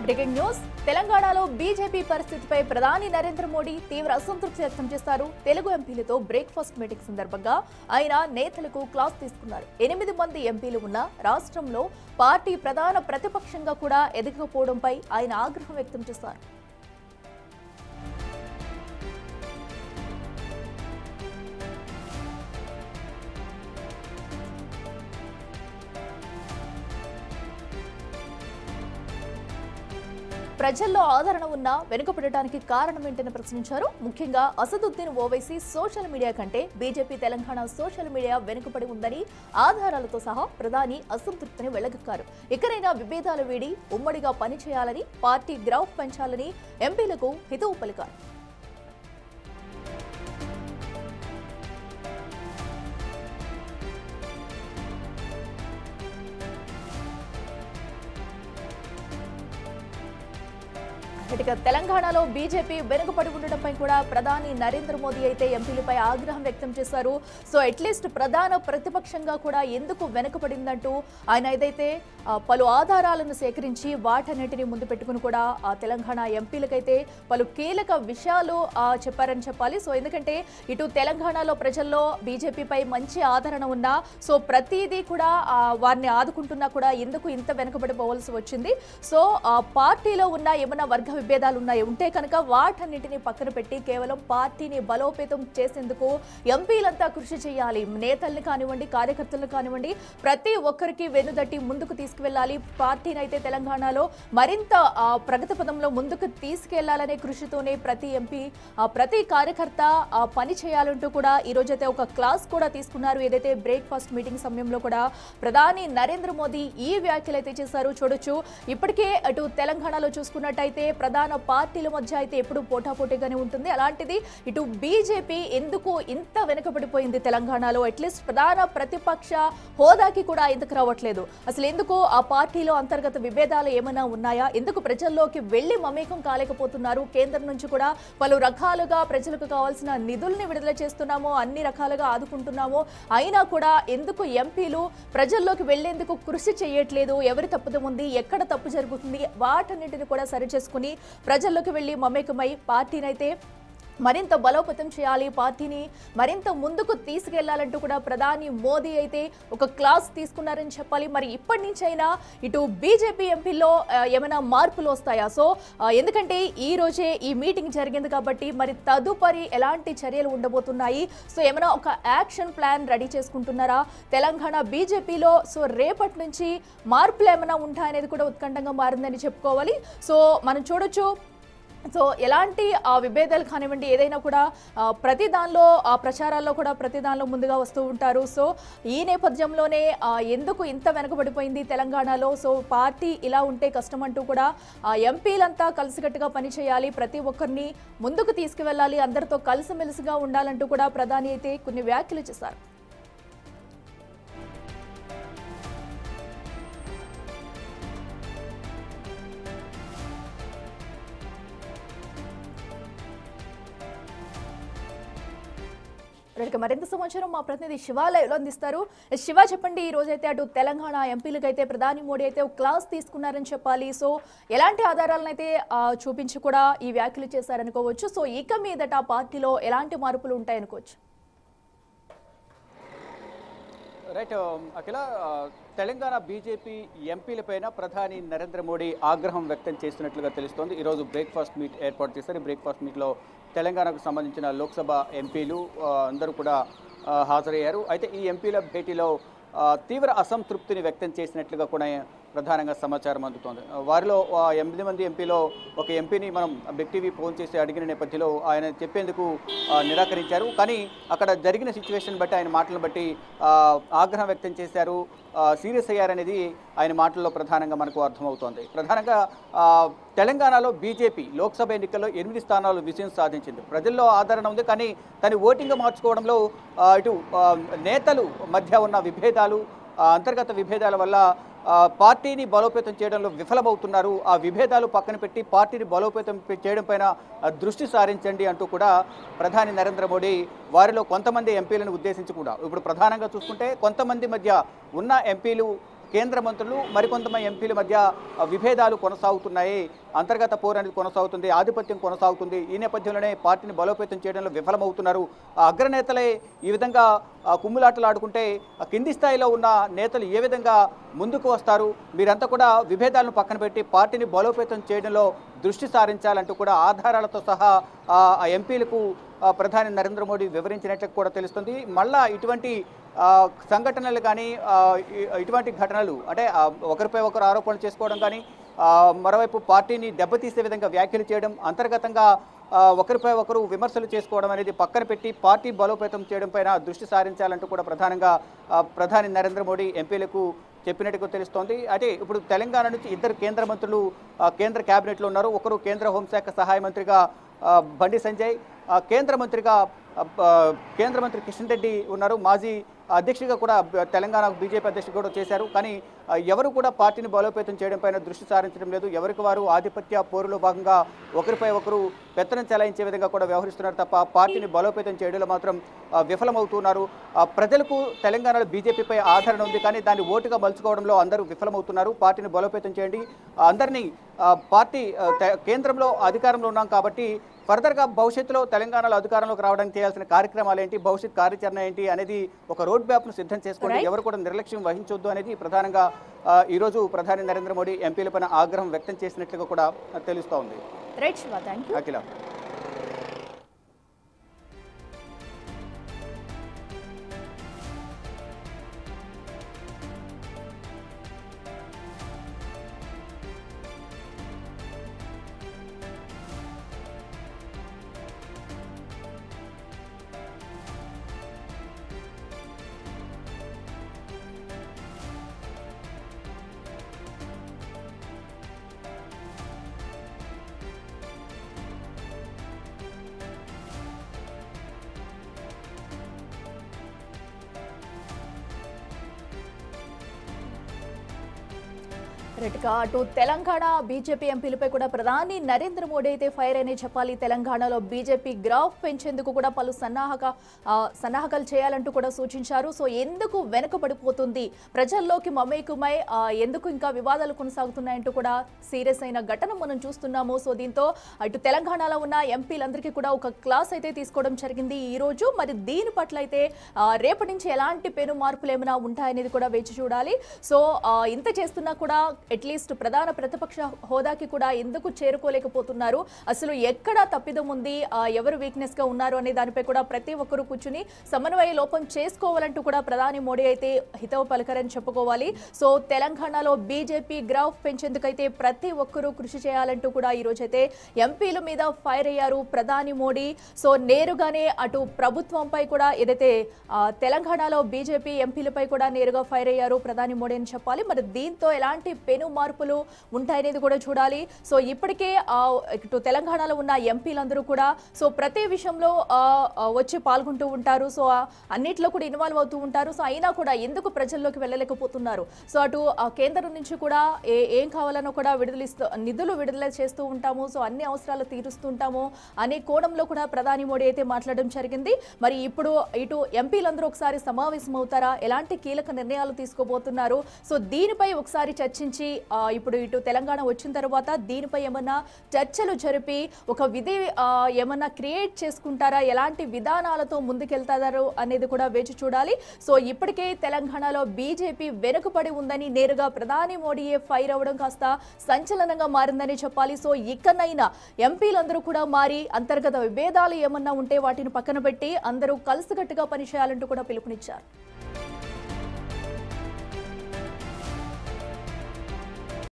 Breaking news తెలంగాణలో BJP పరిస్థితిపై ప్రధాని నరేంద్ర మోడీ తీవ్ర అసంతృప్తి వ్యక్తం చేశారు. తెలుగు ఎంపీలతో బ్రేక్ఫాస్ట్ మీటింగ్ సందర్భంగా ఆయన నేతలకు క్లాస్ తీసుకున్నారు. 8 మంది ఎంపీలు ఉన్న రాష్ట్రంలో పార్టీ ప్రధాన ప్రతిపక్షంగా కూడా ఎదగకపోవడంపై ఆయన ఆగ్రహం వ్యక్తం చేశారు. ప్రజల్లో ఆదరణ ఉన్న వెనుకపడటానికి కారణం ఏంటని ప్రశ్నించారు. ముఖ్యంగా అసదుద్దీన్ ఓవైసీ సోషల్ మీడియా కంటే బీజేపీ తెలంగాణ సోషల్ మీడియా వెనుకపడి ఉందని ఆధారాలతో సహా ప్రధాని అసంతృప్తిని వెళ్లగక్కారు. ఇకనైనా విభేదాలు వీడి ఉమ్మడిగా పనిచేయాలని, పార్టీ గ్రాఫ్ పెంచాలని ఎంపీలకు హితవు పలికారు. తెలంగాణలో బీజేపీ వెనుకబడి ఉండడంపై కూడా ప్రధాని నరేంద్ర మోదీ అయితే ఎంపీలపై ఆగ్రహం వ్యక్తం చేశారు. సో అట్లీస్ట్ ప్రధాన ప్రతిపక్షంగా కూడా ఎందుకు వెనుకబడిందంటూ ఆయన ఏదైతే పలు ఆధారాలను సేకరించి వాటన్నిటిని ముందు పెట్టుకుని కూడా ఆ తెలంగాణ ఎంపీలకైతే పలు కీలక విషయాలు చెప్పారని చెప్పాలి. సో ఎందుకంటే ఇటు తెలంగాణలో ప్రజల్లో బీజేపీపై మంచి ఆదరణ ఉన్నా సో ప్రతిదీ కూడా వారిని ఆదుకుంటున్నా కూడా ఎందుకు ఇంత వెనుకబడిపోవాల్సి వచ్చింది. సో పార్టీలో ఉన్న ఏమైనా వర్గ విభేదాలు ఉంటే కనుక వాటన్నిటిని పక్కన పెట్టి కేవలం పార్టీని బలోపేతం చేసేందుకు ఎంపీలంతా కృషి చేయాలి. నేతల్ని కానివ్వండి, కార్యకర్తలను కానివ్వండి, ప్రతి ఒక్కరికి వెన్నుదట్టి ముందుకు తీసుకువెళ్ళాలి. పార్టీని అయితే తెలంగాణలో మరింత ప్రగతి పదంలో ముందుకు తీసుకెళ్లాలనే కృషితోనే ప్రతి ఎంపీ, ప్రతి కార్యకర్త పని చేయాలంటూ కూడా ఈ రోజైతే ఒక క్లాస్ కూడా తీసుకున్నారు. ఏదైతే బ్రేక్ఫాస్ట్ మీటింగ్ సమయంలో కూడా ప్రధాని నరేంద్ర మోదీ ఈ వ్యాఖ్యలు అయితే చేశారు. చూడొచ్చు, ఇప్పటికే అటు తెలంగాణలో చూసుకున్నట్టయితే ప్రధాన పార్టీల మధ్య అయితే ఎప్పుడు పోటాపోటీగానే ఉంటుంది. అలాంటిది ఇటు బీజేపీ ఎందుకు ఇంత వెనుకబడిపోయింది తెలంగాణలో? అట్లీస్ట్ ప్రధాన ప్రతిపక్ష హోదాకి కూడా ఎందుకు రావట్లేదు? అసలు ఎందుకు ఆ పార్టీలో అంతర్గత విభేదాలు ఏమైనా ఉన్నాయా? ఎందుకు ప్రజల్లోకి వెళ్లి మమేకం కాలేకపోతున్నారు? కేంద్రం నుంచి కూడా పలు రకాలుగా ప్రజలకు కావాల్సిన నిధుల్ని విడుదల చేస్తున్నాము, అన్ని రకాలుగా ఆదుకుంటున్నాము, అయినా కూడా ఎందుకు ఎంపీలు ప్రజల్లోకి వెళ్లేందుకు కృషి చేయట్లేదు? ఎవరి తప్పుదం ఉంది, ఎక్కడ తప్పు జరుగుతుంది, వాటన్నిటిని కూడా సరిచేసుకుని ప్రజల్లోకి వెళ్లి మమేకమై పార్టీనైతే మరింత బలోపేతం చేయాలి, పార్టీని మరింత ముందుకు తీసుకెళ్లాలంటూ కూడా ప్రధాని మోదీ అయితే ఒక క్లాస్ తీసుకున్నారని చెప్పాలి. మరి ఇప్పటి నుంచైనా ఇటు బీజేపీ ఎంపీలో ఏమైనా మార్పులు వస్తాయా? సో ఎందుకంటే ఈ రోజే ఈ మీటింగ్ జరిగింది కాబట్టి మరి తదుపరి ఎలాంటి చర్యలు ఉండబోతున్నాయి? సో ఏమైనా ఒక యాక్షన్ ప్లాన్ రెడీ చేసుకుంటున్నారా తెలంగాణ బీజేపీలో? సో రేపటి నుంచి మార్పులు ఏమైనా ఉంటాయనేది కూడా ఉత్కంఠంగా మారిందని చెప్పుకోవాలి. సో మనం చూడొచ్చు, సో ఎలాంటి విభేదాలు కానివ్వండి, ఏదైనా కూడా ప్రతి దానిలో ప్రచారాల్లో కూడా ప్రతి దానిలో ముందుగా వస్తూ ఉంటారు. సో ఈ నేపథ్యంలోనే ఎందుకు ఇంత వెనకబడిపోయింది తెలంగాణలో? సో పార్టీ ఇలా ఉంటే కష్టం అంటూ కూడా ఎంపీలంతా కలిసికట్టుగా పనిచేయాలి, ప్రతి ఒక్కరిని ముందుకు తీసుకువెళ్ళాలి, అందరితో కలిసిమెలిసిగా ఉండాలంటూ కూడా ప్రధాని అయితే కొన్ని వ్యాఖ్యలు చేశారు. మరింత సమాచారం మా ప్రతినిధి శివ లైవ్లో అందిస్తారు. శివ, చెప్పండి, ఈ రోజైతే అటు తెలంగాణ ఎంపీలకైతే ప్రధాని మోడీ అయితే ఒక క్లాస్ తీసుకున్నారని చెప్పాలి. సో ఎలాంటి ఆధారాలను అయితే చూపించి కూడా ఈ వ్యాఖ్యలు చేశారనుకోవచ్చు? సో ఇక మీదట పార్టీలో ఎలాంటి మార్పులు ఉంటాయనుకోవచ్చు? రైట్ అఖిల, తెలంగాణ బీజేపీ ఎంపీలపైన ప్రధాని నరేంద్ర మోడీ ఆగ్రహం వ్యక్తం చేస్తున్నట్లుగా తెలుస్తోంది. ఈరోజు బ్రేక్ఫాస్ట్ మీట్ ఏర్పాటు చేశారు. ఈ బ్రేక్ఫాస్ట్ మీట్లో తెలంగాణకు సంబంధించిన లోక్సభ ఎంపీలు అందరూ కూడా హాజరయ్యారు. అయితే ఈ ఎంపీల భేటీలో తీవ్ర అసంతృప్తిని వ్యక్తం చేసినట్లుగా కూడా ప్రధానంగా సమాచారం అందుతోంది. వారిలో 8 మంది ఎంపీలో ఒక ఎంపీని మనం బిగ్ టీవీ ఫోన్ చేసి అడిగిన నేపథ్యంలో ఆయన చెప్పేందుకు నిరాకరించారు. కానీ అక్కడ జరిగిన సిచ్యువేషన్ బట్టి, ఆయన మాటలను బట్టి ఆగ్రహం వ్యక్తం చేశారు, సీరియస్ అయ్యారనేది ఆయన మాటల్లో ప్రధానంగా మనకు అర్థమవుతోంది. ప్రధానంగా తెలంగాణలో బీజేపీ లోక్సభ ఎన్నికల్లో 8 స్థానాలు విజయం సాధించింది. ప్రజల్లో ఆదరణ ఉంది, కానీ దాన్ని ఓటింగ్గా మార్చుకోవడంలో ఇటు నేతలు మధ్య ఉన్న విభేదాలు, అంతర్గత విభేదాల వల్ల పార్టీని బలోపేతం చేయడంలో విఫలమవుతున్నారు. ఆ విభేదాలు పక్కన పెట్టి పార్టీని బలోపేతం చేయడం పైన దృష్టి సారించండి అంటూ కూడా ప్రధాని నరేంద్ర మోడీ వారిలో కొంతమంది ఎంపీలను ఉద్దేశించి కూడా ఇప్పుడు ప్రధానంగా చూసుకుంటే కొంతమంది మధ్య ఉన్న ఎంపీలు కేంద్ర మంత్రులు మరికొంతమంది ఎంపీల మధ్య విభేదాలు కొనసాగుతున్నాయి, అంతర్గత పోరు అనేది కొనసాగుతుంది, ఆధిపత్యం కొనసాగుతుంది. ఈ నేపథ్యంలోనే పార్టీని బలోపేతం చేయడంలో విఫలమవుతున్నారు. అగ్రనేతలే ఈ విధంగా కుమ్ములాటలు ఆడుకుంటే కింది స్థాయిలో ఉన్న నేతలు ఏ విధంగా ముందుకు వస్తారు? మీరంతా కూడా విభేదాలను పక్కన పెట్టి పార్టీని బలోపేతం చేయడంలో దృష్టి సారించాలంటూ కూడా ఆధారాలతో సహా ఎంపీలకు ప్రధాని నరేంద్ర మోడీ వివరించినట్లు కూడా తెలుస్తుంది. మళ్ళా ఇటువంటి సంఘటనలు కానీ ఇటువంటి ఘటనలు అంటే ఒకరిపై ఒకరు ఆరోపణలు చేసుకోవడం కానీ మరోవైపు పార్టీని దెబ్బతీసే విధంగా వ్యాఖ్యలు చేయడం, అంతర్గతంగా ఒకరిపై ఒకరు విమర్శలు చేసుకోవడం అనేది పక్కన పెట్టి పార్టీ బలోపేతం చేయడం పైన దృష్టి సారించాలంటూ కూడా ప్రధానంగా ప్రధాని నరేంద్ర మోడీ ఎంపీలకు చెప్పినట్టుగా తెలుస్తోంది. అయితే ఇప్పుడు తెలంగాణ నుంచి ఇద్దరు కేంద్ర మంత్రులు కేంద్ర కేబినెట్లో ఉన్నారు. ఒకరు కేంద్ర హోంశాఖ సహాయ మంత్రిగా బండి సంజయ్, కేంద్ర మంత్రి కిషన్ రెడ్డి ఉన్నారు. మాజీ అధ్యక్షుడిగా కూడా తెలంగాణ బీజేపీ అధ్యక్షుడు కూడా చేశారు. కానీ ఎవరు కూడా పార్టీని బలోపేతం చేయడం పైన దృష్టి సారించడం లేదు. ఎవరికి వారు ఆధిపత్య పోరులో భాగంగా ఒకరిపై ఒకరు పెత్తనం చెలాయించే విధంగా కూడా వ్యవహరిస్తున్నారు తప్ప పార్టీని బలోపేతం చేయడంలో మాత్రం విఫలమవుతున్నారు. ప్రజలకు తెలంగాణలో బీజేపీపై ఆదరణ ఉంది, కానీ దాన్ని ఓటుగా మలుచుకోవడంలో అందరూ విఫలమవుతున్నారు. పార్టీని బలోపేతం చేయండి, అందరినీ పార్టీ కేంద్రంలో అధికారంలో ఉన్నాం కాబట్టి ఫర్దర్గా భవిష్యత్తులో తెలంగాణలో అధికారంలోకి రావడానికి చేయాల్సిన కార్యక్రమాలు ఏంటి, భవిష్యత్ కార్యాచరణ ఏంటి అనేది ఒక రోడ్ మ్యాప్ను సిద్ధం చేసుకోండి, ఎవరు కూడా నిర్లక్ష్యం వహించొద్దు అనేది ప్రధానంగా ఈరోజు ప్రధాని నరేంద్ర మోడీ ఎంపీలపైన ఆగ్రహం వ్యక్తం చేసినట్లుగా కూడా తెలుస్తూ ఉంది. అఖిల. అటు తెలంగాణ బీజేపీ ఎంపీలపై కూడా ప్రధాని నరేంద్ర మోడీ అయితే ఫైర్ అనే చెప్పాలి. తెలంగాణలో బీజేపీ గ్రాఫ్ పెంచేందుకు కూడా పలు సన్నాహకాలు చేయాలంటూ కూడా సూచించారు. సో ఎందుకు వెనుకబడిపోతుంది, ప్రజల్లోకి మమేకమై ఎందుకు ఇంకా వివాదాలు కొనసాగుతున్నాయంటూ కూడా సీరియస్ అయిన ఘటన మనం చూస్తున్నాము. సో దీంతో అటు తెలంగాణలో ఉన్న ఎంపీలందరికీ కూడా ఒక క్లాస్ అయితే తీసుకోవడం జరిగింది ఈ రోజు. మరి దీని పట్ల అయితే రేపటి నుంచి ఎలాంటి పెను మార్పులు ఏమైనా ఉంటాయనేది కూడా వేచి చూడాలి. సో ఇంత చేస్తున్నా కూడా అట్లీస్ట్ ప్రధాన ప్రతిపక్ష హోదాకి కూడా ఎందుకు చేరుకోలేకపోతున్నారు, అసలు ఎక్కడ తప్పిదం ఉంది, ఎవరు వీక్నెస్ గా ఉన్నారు అనే దానిపై కూడా ప్రతి ఒక్కరు కూర్చుని సమన్వయ లోపం చేసుకోవాలంటూ కూడా ప్రధాని మోడీ అయితే హితవు పలకరని చెప్పుకోవాలి. సో తెలంగాణలో బీజేపీ గ్రాఫ్ పెంచేందుకైతే ప్రతి ఒక్కరూ కృషి చేయాలంటూ కూడా ఈ రోజైతే ఎంపీల మీద ఫైర్ అయ్యారు ప్రధాని మోడీ. సో నేరుగానే అటు ప్రభుత్వంపై కూడా ఏదైతే తెలంగాణలో బీజేపీ ఎంపీలపై కూడా నేరుగా ఫైర్ అయ్యారు ప్రధాని మోడీ అని చెప్పాలి. మరి దీంతో ఎలాంటి పెను మార్పులు ఉంటాయనేది కూడా చూడాలి. సో ఇప్పటికే ఇటు తెలంగాణలో ఉన్న ఎంపీలందరూ కూడా సో ప్రతి విషయంలో వచ్చి పాల్గొంటూ ఉంటారు. సో అన్నిట్లో కూడా ఇన్వాల్వ్ అవుతూ ఉంటారు. సో అయినా కూడా ఎందుకు ప్రజల్లోకి వెళ్ళలేకపోతున్నారు? సో అటు కేంద్రం నుంచి కూడా ఏం కావాలనో కూడా నిధులు విడుదల చేస్తూ ఉంటాము, సో అన్ని అవసరాలు తీరుస్తూ ఉంటాము అనే కోణంలో కూడా ప్రధాని మోడీ అయితే మాట్లాడడం జరిగింది. మరి ఇప్పుడు ఇటు ఎంపీలందరూ ఒకసారి సమావేశం అవుతారా, ఎలాంటి కీలక నిర్ణయాలు తీసుకోబోతున్నారు? సో దీనిపై ఒకసారి చర్చించి ఇప్పుడు ఇటు తెలంగాణ వచ్చిన తర్వాత దీనిపై ఏమన్నా చర్చలు జరిపి ఒక విధి ఏమన్నా క్రియేట్ చేసుకుంటారా, ఎలాంటి విధానాలతో ముందుకెళ్తారు అనేది కూడా వేచి చూడాలి. సో ఇప్పటికే తెలంగాణలో బీజేపీ వెనుకబడి ఉందని నేరుగా ప్రధాని మోడీయే ఫైర్ అవ్వడం కాస్త సంచలనంగా మారిందని చెప్పాలి. సో ఇకనైనా ఎంపీలందరూ కూడా మారి అంతర్గత విభేదాలు ఏమన్నా ఉంటే వాటిని పక్కన పెట్టి అందరూ కలిసికట్టుగా పనిచేయాలంటూ కూడా పిలుపునిచ్చారు.